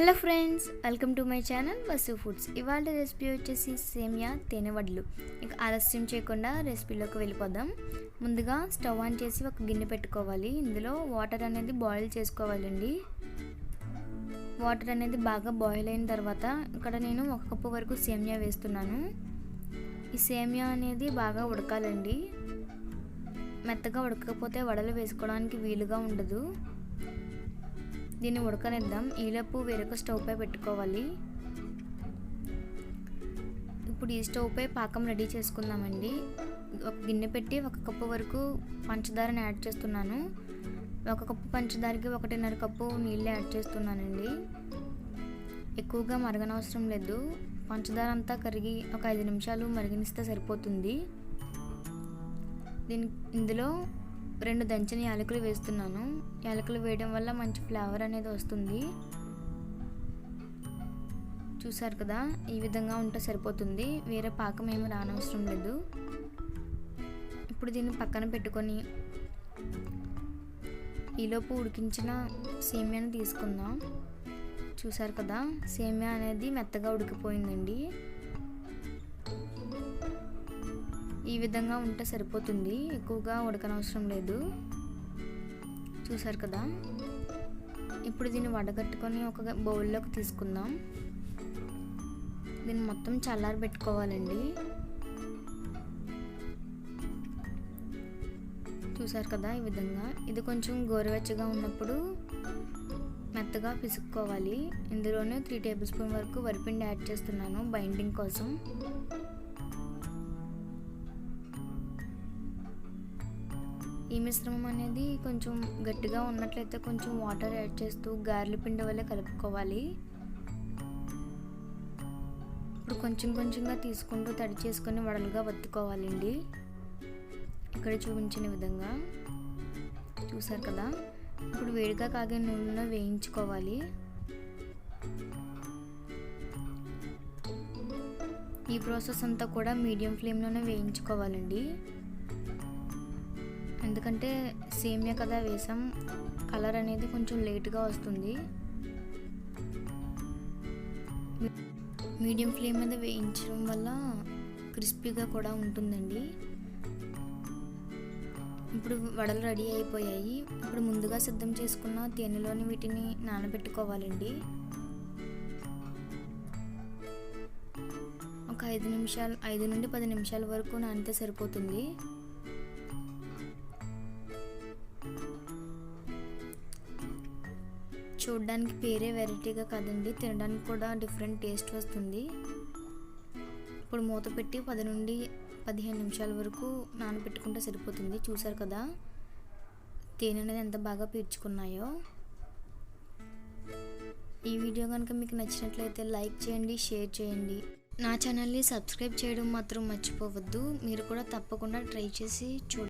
Hello friends, welcome to my channel Vasu foods. ఇవాళ recipe వచ్చేసి సేమియా తేనె వడలు. ఇక ఆలస్యం చేయకుండా రెసిపీలోకి వెళ్ళిపోదాం. ముందుగా స్టవ్ ఆన్ చేసి ఒక గిన్నె పెట్టుకోవాలి. ఇందులో వాటర్ అనేది బాయిల్ చేసుకోవాలండి. వాటర్ అనేది బాగా బాయిల్ అయిన తర్వాత ఇక్కడ నేను 1 కప్పు వరకు సేమియా వేస్తున్నాను. ఈ సేమియా అనేది బాగా ఉడకాలండి. మెత్తగా ఉడకకపోతే వడలు వేసుకోవడానికి వీలుగా ఉండదు. దీన్ని ఉడకనిద్దాం. ఈలోపు వేరొక స్టవ్ పై పెట్టుకోవాలి. ఇప్పుడు ఈ స్టవ్ పై పాకం రెడీ చేసుకుందామండి. ఒక గిన్నె పెట్టి 1 కప్పు వరకు పంచదారని యాడ్ చేస్తున్నాను. 1 కప్పు పంచదారకి 1.5 కప్పు నీళ్ళు యాడ్ చేస్తున్నానండి. ఎక్కువగా మరగనవసరం లేదు. పంచదార అంతా కరిగి ఒక 5 నిమిషాలు మరిగినిస్తే సరిపోతుంది. ఇందులో 2 దంచిన యాలకులు వేస్తున్నాను. యాలకులు వేయడం వల్ల మంచి ఫ్లేవర్ అనేది వస్తుంది. చూసారు కదా, ఈ విధంగా ఉంటే సరిపోతుంది. వేరే పాకం ఏమి రానవసరం లేదు. ఇప్పుడు దీన్ని పక్కన పెట్టుకొని ఈలోపు ఉడికించిన సేమియాని తీసుకుందాం. చూసారు కదా, సేమియా అనేది మెత్తగా ఉడికిపోయిందండి. ఈ విధంగా ఉంటే సరిపోతుంది. ఎక్కువగా ఉడకనవసరం లేదు. చూసారు కదా, ఇప్పుడు దీన్ని వడగట్టుకొని ఒక బౌల్లోకి తీసుకుందాం. దీన్ని మొత్తం చల్లారి పెట్టుకోవాలండి. చూసారు కదా, ఈ విధంగా ఇది కొంచెం గోరువెచ్చగా ఉన్నప్పుడు మెత్తగా పిసుక్కోవాలి. ఇందులోనే 3 టేబుల్ స్పూన్ వరకు వరిపిండి యాడ్ చేస్తున్నాను బైండింగ్ కోసం. ఈ మిశ్రమం అనేది కొంచెం గట్టిగా ఉన్నట్లయితే కొంచెం వాటర్ యాడ్ చేస్తూ గారెల పిండి వల్ల కలుపుకోవాలి. ఇప్పుడు కొంచెం కొంచెంగా తీసుకుంటూ తడి చేసుకొని వడలుగా వత్తుకోవాలండి. ఇక్కడ చూపించిన విధంగా. చూసారు కదా, ఇప్పుడు వేడిగా కాగే నూనెలో వేయించుకోవాలి. ఈ ప్రాసెస్ అంతా కూడా మీడియం ఫ్లేమ్లోనే వేయించుకోవాలండి. ఎందుకంటే సేమియా కదా వేసాం, కలర్ అనేది కొంచెం లేట్గా వస్తుంది. మీడియం ఫ్లేమ్ మీద వేయించడం వల్ల క్రిస్పీగా కూడా ఉంటుందండి. ఇప్పుడు వడలు రెడీ అయిపోయాయి. ఇప్పుడు ముందుగా సిద్ధం చేసుకున్న తేనెలోని వీటిని నానబెట్టుకోవాలండి. ఒక 5 నుండి 10 నిమిషాల వరకు నానితే సరిపోతుంది. చూడడానికి పేరే వెరైటీగా కాదండి, తినడానికి కూడా డిఫరెంట్ టేస్ట్ వస్తుంది. ఇప్పుడు మూత పెట్టి 10 నుండి 15 నిమిషాల వరకు నానబెట్టుకుంటే సరిపోతుంది. చూసారు కదా, తేనె అనేది ఎంత బాగా పీల్చుకున్నాయో. ఈ వీడియో కనుక మీకు నచ్చినట్లయితే లైక్ చేయండి, షేర్ చేయండి. నా ఛానల్ని సబ్స్క్రైబ్ చేయడం మాత్రం మర్చిపోవద్దు. మీరు కూడా తప్పకుండా ట్రై చేసి చూడండి.